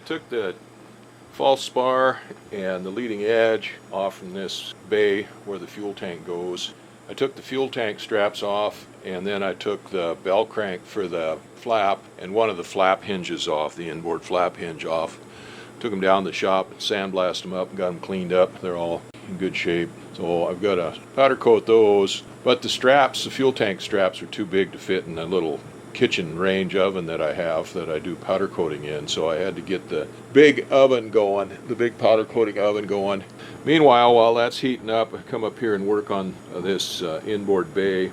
took the false spar and the leading edge off from this bay where the fuel tank goes. I took the fuel tank straps off, and then I took the bell crank for the flap and one of the flap hinges off, the inboard flap hinge off. Took them down to the shop and sandblasted them up and got them cleaned up. They're all in good shape. So I've got to powder coat those, but the straps, the fuel tank straps, are too big to fit in a little kitchen range oven that I have that I do powder coating in, so I had to get the big oven going, the big powder coating oven going. Meanwhile, while that's heating up, I come up here and work on this inboard bay.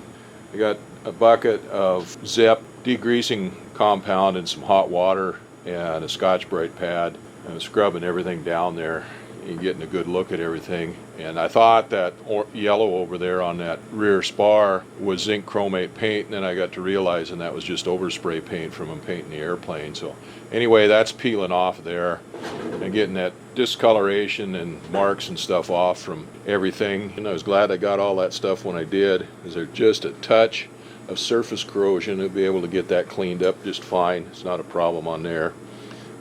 I got a bucket of Zep degreasing compound and some hot water and a Scotch-Brite pad, and I'm scrubbing everything down there and getting a good look at everything. And I thought that yellow over there on that rear spar was zinc chromate paint, and then I got to realizing that was just overspray paint from them painting the airplane. So anyway, that's peeling off there and getting that discoloration and marks and stuff off from everything. And I was glad I got all that stuff when I did, because there's just a touch of surface corrosion. I'll be able to get that cleaned up just fine. It's not a problem on there.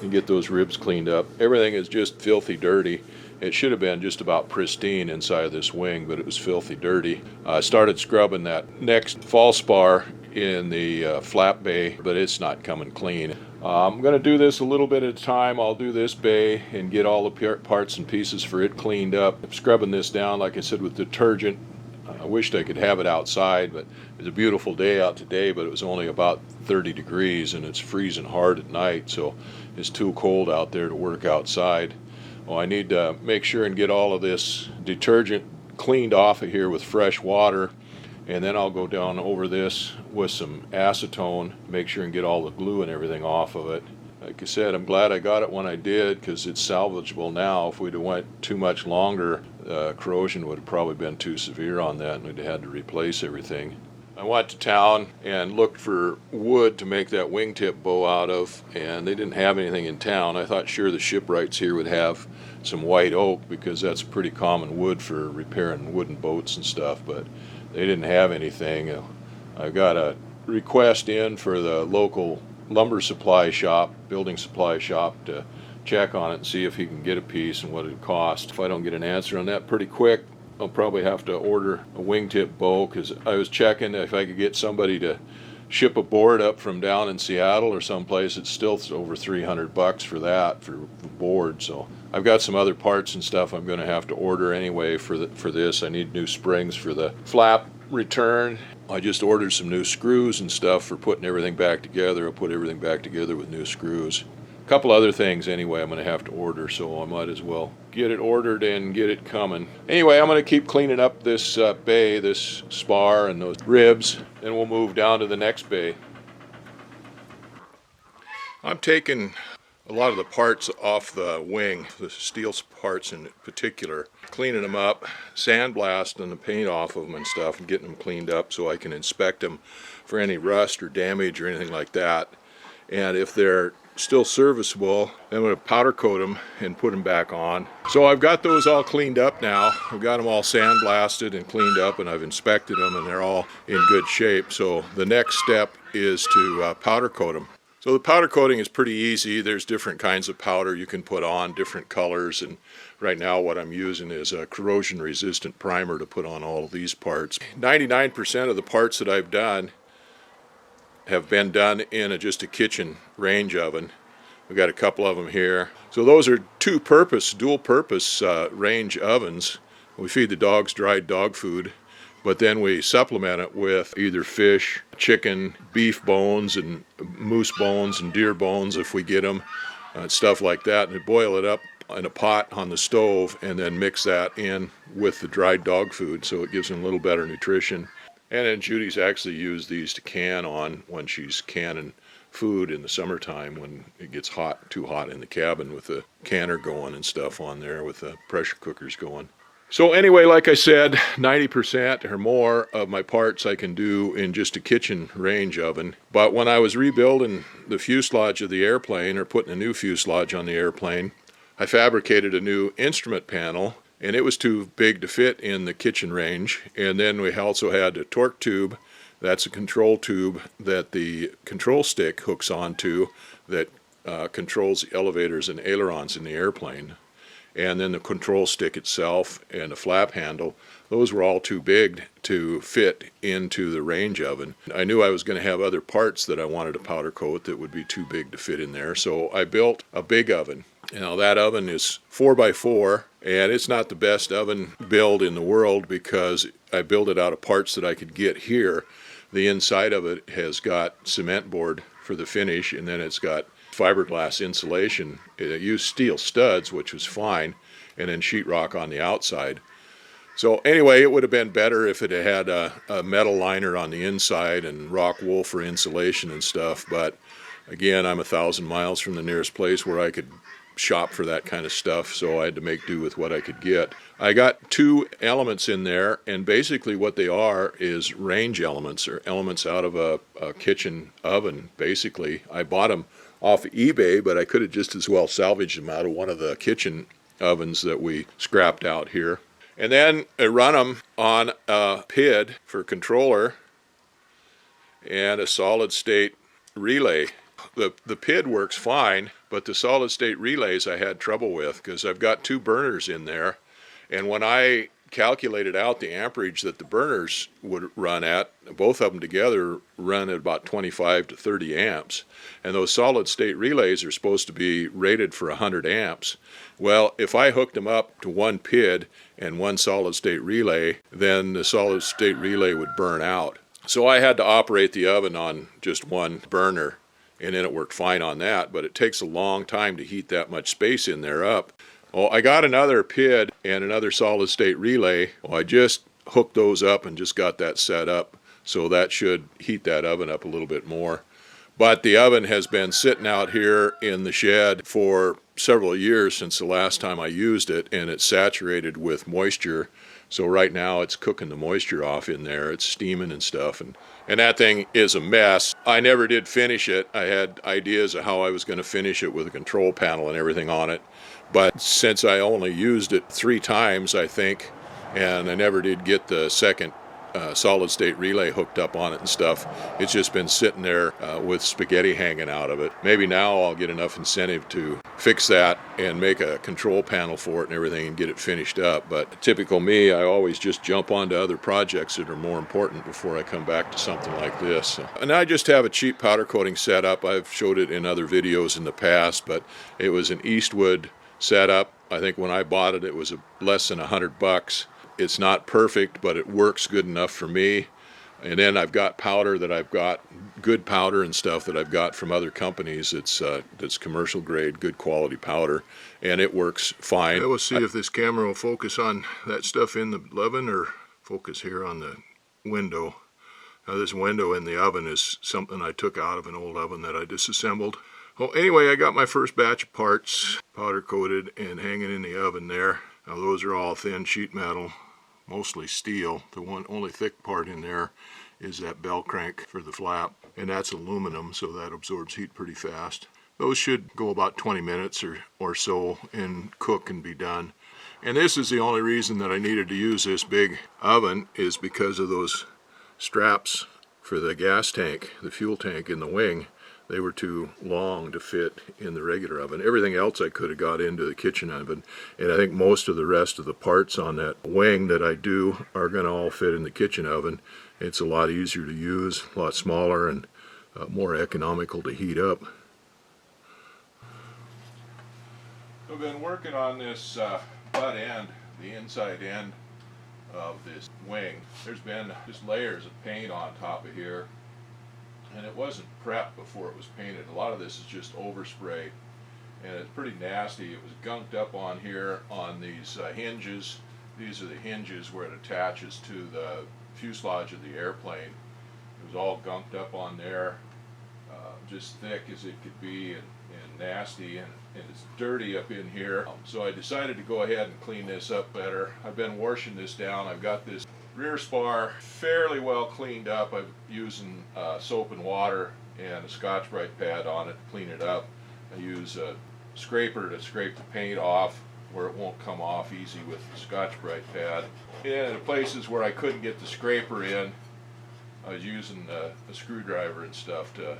And get those ribs cleaned up. Everything is just filthy dirty. It should have been just about pristine inside of this wing, but it was filthy dirty. I started scrubbing that next false spar in the flap bay, but it's not coming clean. I'm going to do this a little bit at a time. I'll do this bay and get all the parts and pieces for it cleaned up. I'm scrubbing this down, like I said, with detergent. I wished I could have it outside, but it was a beautiful day out today, but it was only about 30 degrees and it's freezing hard at night, so it's too cold out there to work outside. Well, I need to make sure and get all of this detergent cleaned off of here with fresh water, and then I'll go down over this with some acetone, make sure and get all the glue and everything off of it. Like I said, I'm glad I got it when I did, because it's salvageable now. If we'd have went too much longer, corrosion would have probably been too severe on that, and we'd have had to replace everything. I went to town and looked for wood to make that wingtip bow out of, and they didn't have anything in town. I thought sure the shipwrights here would have some white oak, because that's a pretty common wood for repairing wooden boats and stuff, but they didn't have anything. I got a request in for the local lumber supply shop, building supply shop, to check on it and see if he can get a piece and what it cost. If I don't get an answer on that pretty quick, I'll probably have to order a wingtip bow, because I was checking if I could get somebody to ship a board up from down in Seattle or someplace. It's still over $300 for that, for the board. So I've got some other parts and stuff I'm going to have to order anyway for this. I need new springs for the flap return. I just ordered some new screws and stuff for putting everything back together. I'll put everything back together with new screws. A couple other things anyway I'm going to have to order, so I might as well get it ordered and get it coming. Anyway, I'm going to keep cleaning up this bay, this spar and those ribs, then we'll move down to the next bay. I'm taking a lot of the parts off the wing, the steel parts in particular, cleaning them up, sandblasting the paint off of them and stuff, and getting them cleaned up so I can inspect them for any rust or damage or anything like that. And if they're still serviceable, then I'm going to powder coat them and put them back on. So I've got those all cleaned up now. I've got them all sandblasted and cleaned up, and I've inspected them, and they're all in good shape. So the next step is to powder coat them. So the powder coating is pretty easy. There's different kinds of powder you can put on, different colors, and right now what I'm using is a corrosion resistant primer to put on all of these parts. 99% of the parts that I've done have been done in just a kitchen range oven. We've got a couple of them here. So those are dual purpose range ovens. We feed the dogs dried dog food, but then we supplement it with either fish, chicken, beef bones, and moose bones and deer bones if we get them, stuff like that, and boil it up in a pot on the stove and then mix that in with the dried dog food, so it gives them a little better nutrition. And then Judy's actually used these to can on when she's canning food in the summertime when it gets too hot in the cabin, with the canner going and stuff on there, with the pressure cookers going. So anyway, like I said, 90% or more of my parts I can do in just a kitchen range oven. But when I was rebuilding the fuselage of the airplane, or putting a new fuselage on the airplane, I fabricated a new instrument panel, and it was too big to fit in the kitchen range. And then we also had a torque tube. That's a control tube that the control stick hooks onto, that controls the elevators and ailerons in the airplane, and then the control stick itself and the flap handle, those were all too big to fit into the range oven. I knew I was going to have other parts that I wanted to powder coat that would be too big to fit in there, so I built a big oven. Now that oven is 4x4, and it's not the best oven build in the world because I built it out of parts that I could get here. The inside of it has got cement board for the finish, and then it's got fiberglass insulation. It used steel studs, which was fine, and then sheetrock on the outside. So anyway, it would have been better if it had a metal liner on the inside and rock wool for insulation and stuff, but again, I'm 1,000 miles from the nearest place where I could shop for that kind of stuff, so I had to make do with what I could get. I got two elements in there, and basically what they are is range elements, or elements out of a kitchen oven, basically. I bought them off of eBay, but I could have just as well salvaged them out of one of the kitchen ovens that we scrapped out here. And then I run them on a PID for controller and a solid state relay. The PID works fine, but the solid state relays I had trouble with because I've got two burners in there, and when I calculated out the amperage that the burners would run at, both of them together run at about 25 to 30 amps, and those solid state relays are supposed to be rated for 100 amps. Well, if I hooked them up to one PID and one solid state relay, then the solid state relay would burn out. So I had to operate the oven on just one burner, and then it worked fine on that, but it takes a long time to heat that much space in there up. Well, I got another PID and another solid state relay. Well, I just hooked those up and just got that set up, so that should heat that oven up a little bit more. But the oven has been sitting out here in the shed for several years since the last time I used it, and it's saturated with moisture. So right now it's cooking the moisture off in there. It's steaming and stuff, and that thing is a mess. I never did finish it. I had ideas of how I was going to finish it with a control panel and everything on it. But since I only used it 3 times, I think, and I never did get the second solid state relay hooked up on it and stuff, it's just been sitting there with spaghetti hanging out of it. Maybe now I'll get enough incentive to fix that and make a control panel for it and everything and get it finished up. But typical me, I always just jump onto other projects that are more important before I come back to something like this. And I just have a cheap powder coating setup. I've showed it in other videos in the past, but it was an Eastwood setup. I think when I bought it, it was less than $100. It's not perfect, but it works good enough for me. And then I've got powder that I've got, good powder and stuff that I've got from other companies. That's commercial grade, good quality powder, and it works fine. We'll see if this camera will focus on that stuff in the oven or focus here on the window. Now this window in the oven is something I took out of an old oven that I disassembled. Well, anyway, I got my first batch of parts powder coated and hanging in the oven there. Now those are all thin sheet metal, mostly steel. The only thick part in there is that bell crank for the flap, and that's aluminum, so that absorbs heat pretty fast. Those should go about 20 minutes or so and cook and be done. And this is the only reason that I needed to use this big oven, is because of those straps for the gas tank, the fuel tank in the wing. They were too long to fit in the regular oven. Everything else I could have got into the kitchen oven, and I think most of the rest of the parts on that wing that I do are going to all fit in the kitchen oven. It's a lot easier to use, a lot smaller, and more economical to heat up. I've been working on this butt end, the inside end of this wing. There's been just layers of paint on top of here, and it wasn't prepped before it was painted. A lot of this is just overspray, and it's pretty nasty. It was gunked up on here on these hinges. These are the hinges where it attaches to the fuselage of the airplane. It was all gunked up on there, just thick as it could be, and nasty, and it's dirty up in here. So I decided to go ahead and clean this up better. I've been washing this down. I've got this rear spar fairly well cleaned up. I'm using soap and water and a Scotch-Brite pad on it to clean it up. I use a scraper to scrape the paint off where it won't come off easy with the Scotch-Brite pad. And in the places where I couldn't get the scraper in, I was using a screwdriver and stuff to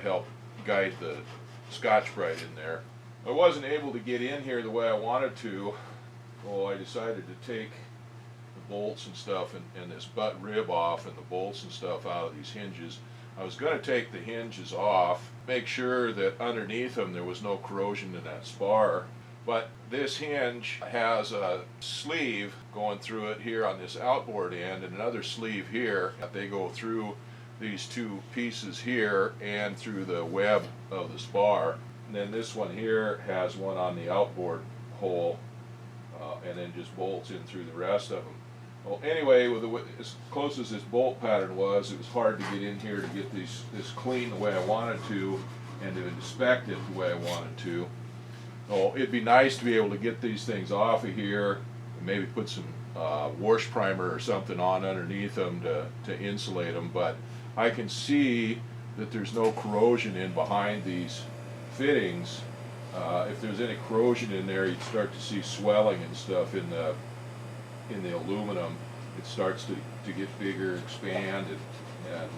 help guide the Scotch-Brite in there. I wasn't able to get in here the way I wanted to, so I decided to take the bolts and stuff and this butt rib off and the bolts and stuff out of these hinges. I was going to take the hinges off, make sure that underneath them there was no corrosion in that spar. But this hinge has a sleeve going through it here on this outboard end and another sleeve here. They go through these two pieces here and through the web of the spar. And then this one here has one on the outboard hole and then just bolts in through the rest of them. Well, anyway, as close as this bolt pattern was, it was hard to get in here to get this clean the way I wanted to and to inspect it the way I wanted to. Oh, it'd be nice to be able to get these things off of here and maybe put some wash primer or something on underneath them to insulate them, but I can see that there's no corrosion in behind these fittings. If there's any corrosion in there, you'd start to see swelling and stuff in the aluminum. It starts to get bigger, expand, and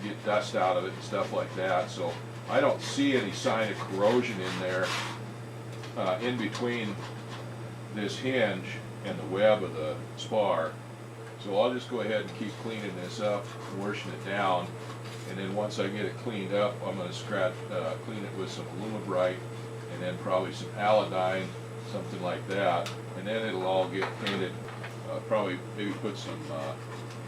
get dust out of it and stuff like that. So I don't see any sign of corrosion in there in between this hinge and the web of the spar. So I'll just go ahead and keep cleaning this up, washing it down, and then once I get it cleaned up, I'm going to clean it with some Aluma-Brite and then probably some Allodyne, something like that, and then it'll all get painted. Probably maybe put some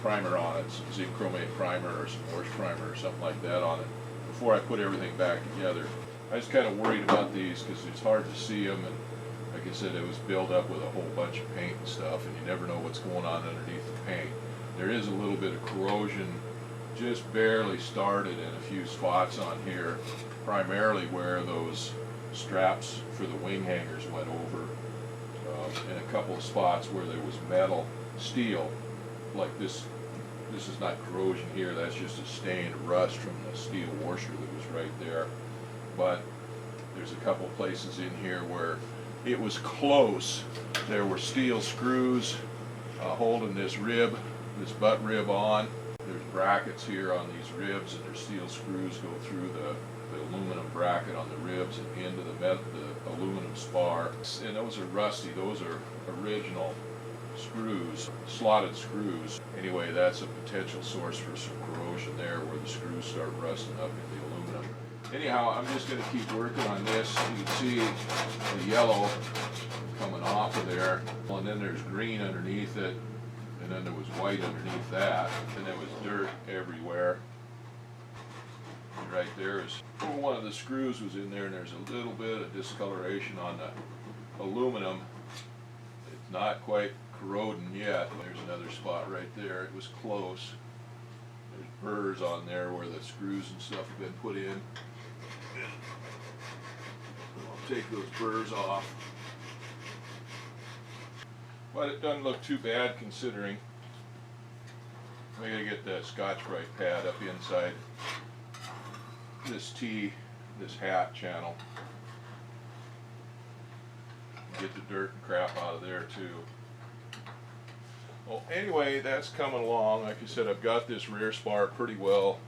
primer on it, some zinc chromate primer or some wash primer or something like that on it before I put everything back together. I was kind of worried about these because it's hard to see them, and like I said, it was built up with a whole bunch of paint and stuff, and you never know what's going on underneath the paint. There is a little bit of corrosion, just barely started in a few spots on here, primarily where those straps for the wing hangers went over, in a couple of spots where there was metal, steel, like this. This is not corrosion here, that's just a stained rust from the steel washer that was right there. But there's a couple places in here where it was close. There were steel screws holding this rib, this butt rib on. There's brackets here on these ribs, and there's steel screws go through the aluminum bracket on the ribs and into the aluminum spar. And those are rusty. Those are original screws, slotted screws. Anyway, that's a potential source for some corrosion there where the screws start rusting up in the aluminum. Anyhow, I'm just going to keep working on this. You can see the yellow coming off of there, and then there's green underneath it, and then there was white underneath that, and there was dirt everywhere. And right there is one of the screws was in there, and there's a little bit of discoloration on the aluminum. It's not quite corroding yet. There's another spot right there. It was close. There's burrs on there where the screws and stuff have been put in. I'll take those burrs off. But it doesn't look too bad considering. I gotta get that Scotch-Brite pad up inside this this hat channel. Get the dirt and crap out of there too. Well, anyway, that's coming along. Like I said, I've got this rear spar pretty well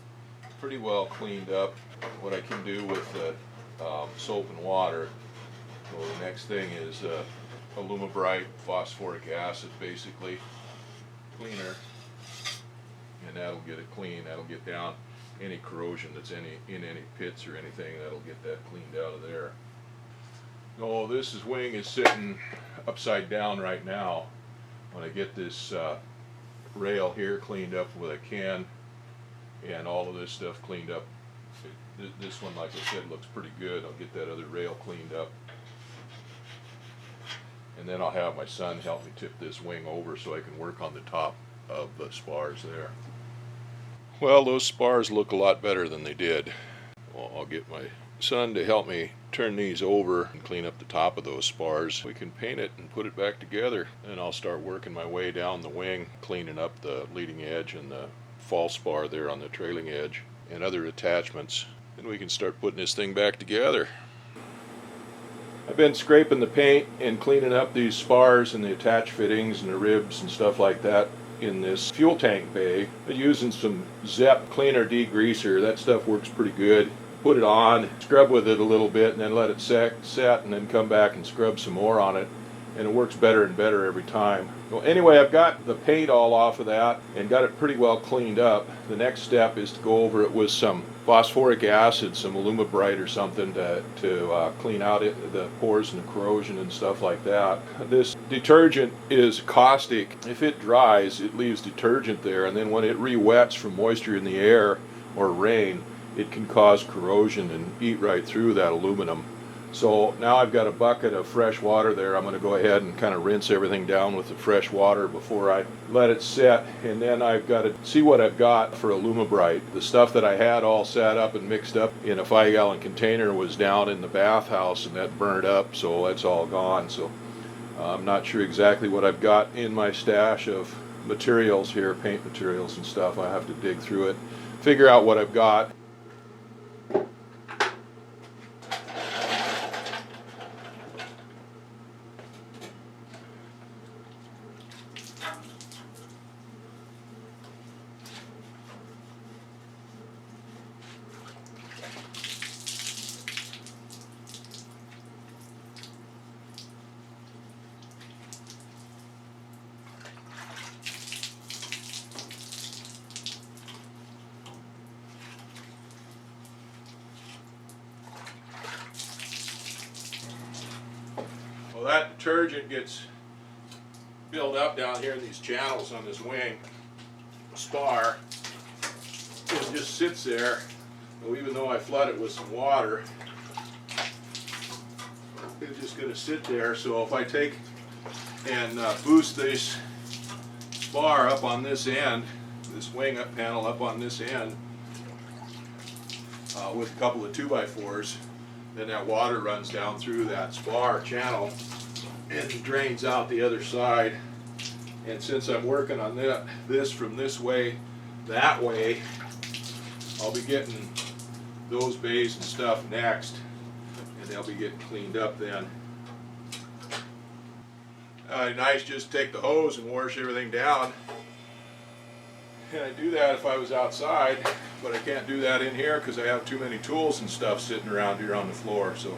cleaned up. What I can do with the soap and water. Well, the next thing is Aluma-Brite phosphoric acid, basically cleaner, and that'll get it clean. That'll get down any corrosion that's in any pits or anything. That'll get that cleaned out of there. Oh, this wing is sitting upside down right now. When I get this rail here cleaned up with a can and all of this stuff cleaned up, this one, like I said, looks pretty good. I'll get that other rail cleaned up, and then I'll have my son help me tip this wing over so I can work on the top of the spars there. Well, those spars look a lot better than they did. Well, I'll get my son to help me turn these over and clean up the top of those spars. We can paint it and put it back together, and I'll start working my way down the wing, cleaning up the leading edge and the false spar there on the trailing edge and other attachments, and we can start putting this thing back together. I've been scraping the paint and cleaning up these spars and the attach fittings and the ribs and stuff like that in this fuel tank bay. I'm using some Zep cleaner degreaser. That stuff works pretty good. put it on, scrub with it a little bit, and then let it set, and then come back and scrub some more on it. And it works better and better every time. Well, anyway, I've got the paint all off of that and got it pretty well cleaned up. The next step is to go over it with some phosphoric acid, some Alumabrite or something to clean out the pores and the corrosion and stuff like that. This detergent is caustic. If it dries, it leaves detergent there, and then when it re-wets from moisture in the air or rain, it can cause corrosion and eat right through that aluminum. So now I've got a bucket of fresh water there. I'm going to go ahead and kind of rinse everything down with the fresh water before I let it set. And then I've got to see what I've got for Alumabrite. The stuff that I had all set up and mixed up in a 5-gallon container was down in the bathhouse, and that burned up, so that's all gone. So I'm not sure exactly what I've got in my stash of materials here, paint materials and stuff. I have to dig through it, figure out what I've got. Well, that detergent gets built up down here in these channels on this wing spar. It just sits there. So even though I flood it with some water, it's just going to sit there. So if I take and boost this spar up on this end, this wing up panel up on this end, with a couple of 2x4s, then that water runs down through that spar channel and drains out the other side. And since I'm working on this from this way that way, I'll be getting those bays and stuff next, and they'll be getting cleaned up then. Nice, just take the hose and wash everything down. And I'd do that if I was outside, but I can't do that in here because I have too many tools and stuff sitting around here on the floor. So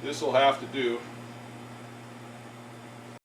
this will have to do.